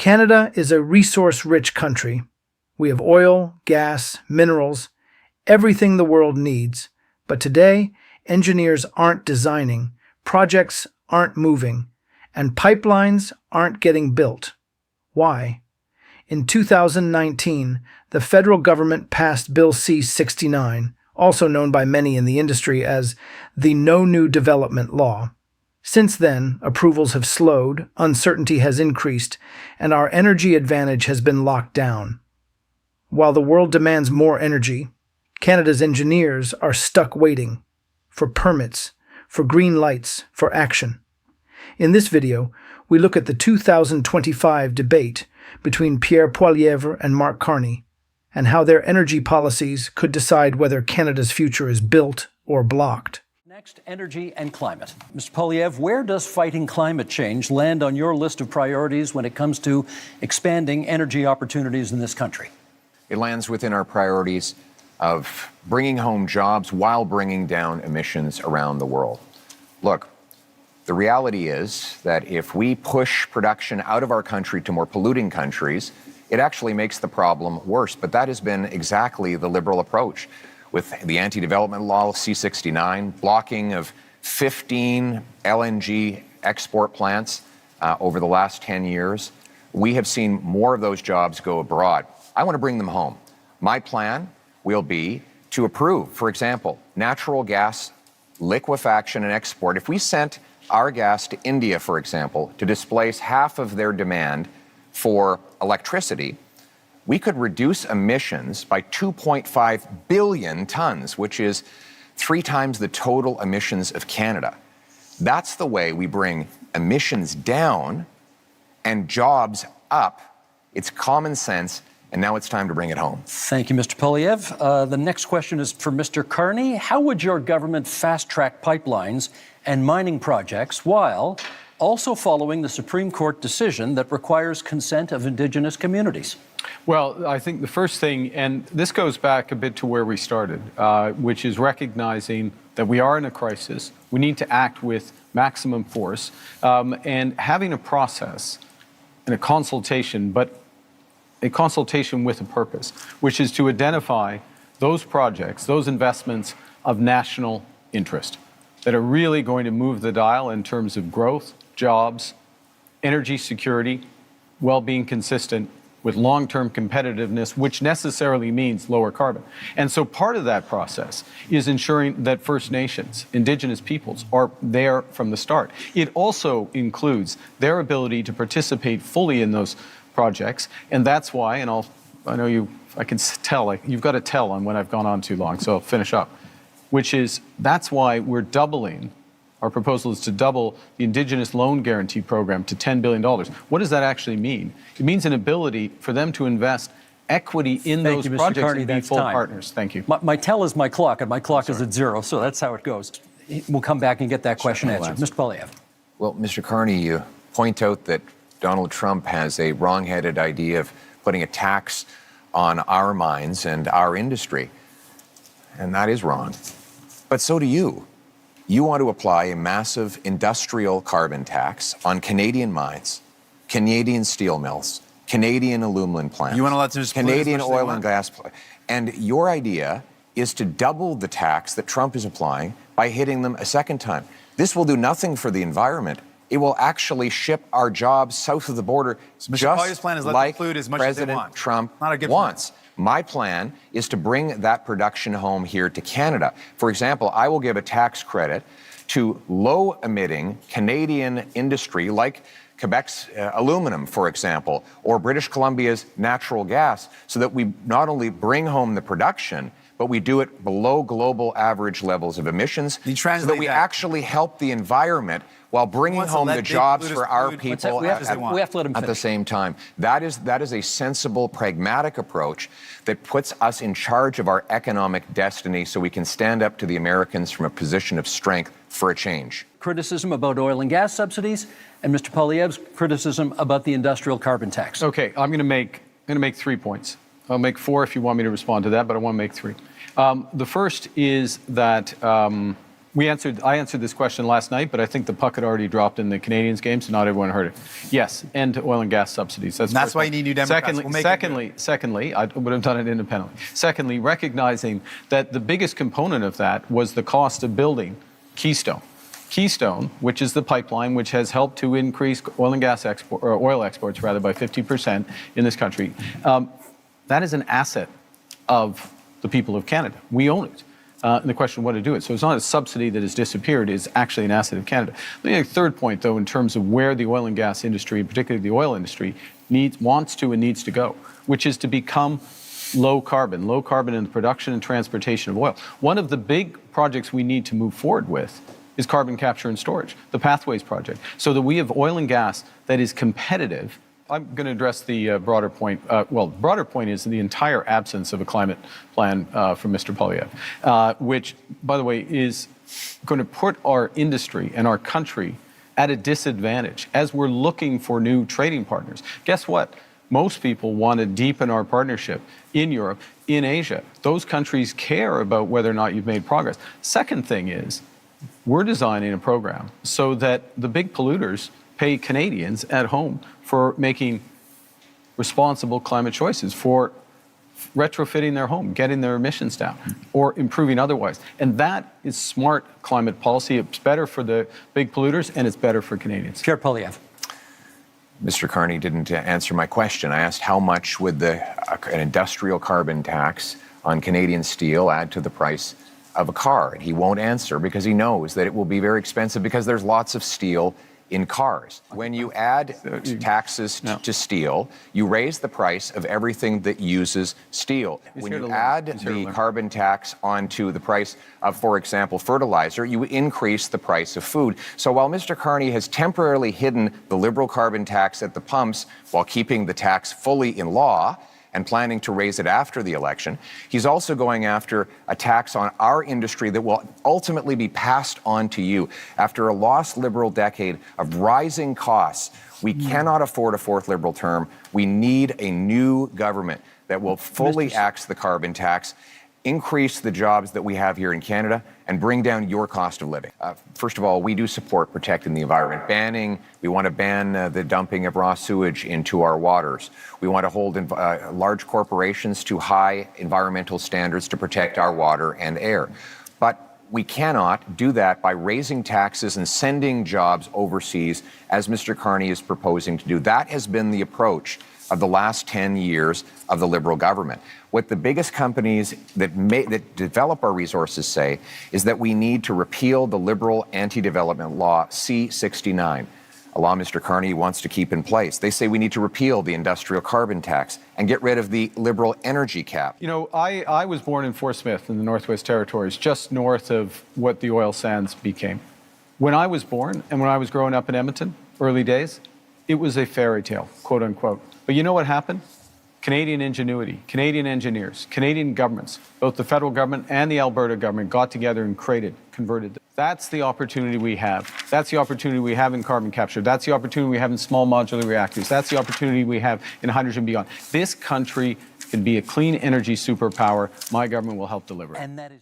Canada is a resource-rich country. We have oil, gas, minerals, everything the world needs. But today, engineers aren't designing, projects aren't moving, and pipelines aren't getting built. Why? In 2019, the federal government passed Bill C-69, also known by many in the industry as the No New Development Law. Since then, approvals have slowed, uncertainty has increased, and our energy advantage has been locked down. While the world demands more energy, Canada's engineers are stuck waiting for permits, for green lights, for action. In this video, we look at the 2025 debate between Pierre Poilievre and Mark Carney, and how their energy policies could decide whether Canada's future is built or blocked. Next, energy and climate. Mr. Poilievre, where does fighting climate change land on your list of priorities when it comes to expanding energy opportunities in this country? It lands within our priorities of bringing home jobs while bringing down emissions around the world. Look, the reality is that if we push production out of our country to more polluting countries, it actually makes the problem worse. But that has been exactly the Liberal approach with the anti-development law, C-69, blocking of 15 LNG export plants over the last 10 years. We have seen more of those jobs go abroad. I want to bring them home. My plan will be to approve, for example, natural gas liquefaction and export. If we sent our gas to India, for example, to displace half of their demand for electricity, we could reduce emissions by 2.5 billion tons, which is 3 times the total emissions of Canada. That's the way we bring emissions down and jobs up. It's common sense, and now it's time to bring it home. Thank you, Mr. Poilievre. The next question is for Mr. Carney. How would your government fast-track pipelines and mining projects while also following the Supreme Court decision that requires consent of Indigenous communities? Well, I think the first thing, and this goes back a bit to where we started, which is recognizing that we are in a crisis. We need to act with maximum force, and having a process and a consultation, but a consultation with a purpose, which is to identify those projects, those investments of national interest that are really going to move the dial in terms of growth, jobs, energy security, while being consistent with long-term competitiveness, which necessarily means lower carbon. And so part of that process is ensuring that First Nations, Indigenous peoples, are there from the start. It also includes their ability to participate fully in those projects, and that's why, and I know I can tell, like, you've got to tell on when I've gone on too long, so I'll finish up, which is, that's why we're doubling. Our proposal is to double the Indigenous Loan Guarantee Program to $10 billion. What does that actually mean? It means an ability for them to invest equity in those projects and be full partners. Thank you. My tell is my clock, and my clock is at 0, so that's how it goes. We'll come back and get that question answered. Mr. Poilievre. Well, Mr. Carney, you point out that Donald Trump has a wrong-headed idea of putting a tax on our mines and our industry, and that is wrong. But so do you. You want to apply a massive industrial carbon tax on Canadian mines, Canadian steel mills, Canadian aluminum plants, you want to let them just Canadian oil and gas plants. And your idea is to double the tax that Trump is applying by hitting them a second time. This will do nothing for the environment. It will actually ship our jobs south of the border, so just plan is let like them pollute as much President as they want. Trump Not a good wants. plan. My plan is to bring that production home here to Canada. For example, I will give a tax credit to low-emitting Canadian industry like Quebec's aluminum, for example, or British Columbia's natural gas, so that we not only bring home the production, but we do it below global average levels of emissions, so that we actually help the environment while bringing home the jobs for our people at the same time. That is a sensible, pragmatic approach that puts us in charge of our economic destiny so we can stand up to the Americans from a position of strength for a change. Criticism about oil and gas subsidies, and Mr. Poilievre's criticism about the industrial carbon tax. Okay, I'm going to make 3 points. I'll make 4 if you want me to respond to that, but I want to make 3. The first is that I answered this question last night, but I think the puck had already dropped in the Canadians game, so not everyone heard it. Yes, end to oil and gas subsidies. That's why you need New Democrats. Secondly, I would have done it independently. Secondly, recognizing that the biggest component of that was the cost of building Keystone. Keystone, which is the pipeline which has helped to increase oil and gas oil exports rather by 50% in this country, that is an asset of the people of Canada. We own it. And the question of what to do it. So it's not a subsidy that has disappeared, it's actually an asset of Canada. Let me make a third point, though, in terms of where the oil and gas industry, particularly the oil industry, wants to and needs to go, which is to become low carbon in the production and transportation of oil. One of the big projects we need to move forward with is carbon capture and storage, the Pathways project, so that we have oil and gas that is competitive. I'm going to address the broader point. The broader point is the entire absence of a climate plan from Mr. Poilievre, which, by the way, is going to put our industry and our country at a disadvantage as we're looking for new trading partners. Guess what? Most people want to deepen our partnership in Europe, in Asia. Those countries care about whether or not you've made progress. Second thing is, we're designing a program so that the big polluters pay Canadians at home for making responsible climate choices, for retrofitting their home, getting their emissions down, or improving otherwise. And that is smart climate policy. It's better for the big polluters, and it's better for Canadians. Pierre Poilievre. Mr. Carney didn't answer my question. I asked how much would an industrial carbon tax on Canadian steel add to the price of a car? And he won't answer because he knows that it will be very expensive because there's lots of steel in cars. When you add taxes to steel, you raise the price of everything that uses steel. When you add the carbon tax onto the price of, for example, fertilizer, you increase the price of food. So while Mr. Carney has temporarily hidden the Liberal carbon tax at the pumps while keeping the tax fully in law, and planning to raise it after the election, he's also going after a tax on our industry that will ultimately be passed on to you. After a lost Liberal decade of rising costs, we cannot afford a fourth Liberal term. We need a new government that will fully axe the carbon tax, increase the jobs that we have here in Canada, and bring down your cost of living. First of all, we do support protecting the environment. We want to ban the dumping of raw sewage into our waters. We want to hold large corporations to high environmental standards to protect our water and air. But we cannot do that by raising taxes and sending jobs overseas, as Mr. Carney is proposing to do. That has been the approach of the last 10 years of the Liberal government. What the biggest companies that develop our resources say is that we need to repeal the Liberal anti-development law C-69, a law Mr. Carney wants to keep in place. They say we need to repeal the industrial carbon tax and get rid of the Liberal energy cap. You know, I was born in Fort Smith in the Northwest Territories, just north of what the oil sands became. When I was born and when I was growing up in Edmonton, early days, it was a fairy tale, quote unquote. But you know what happened? Canadian ingenuity, Canadian engineers, Canadian governments, both the federal government and the Alberta government got together and converted them. That's the opportunity we have. That's the opportunity we have in carbon capture. That's the opportunity we have in small modular reactors. That's the opportunity we have in hydrogen beyond. This country can be a clean energy superpower. My government will help deliver it. And that is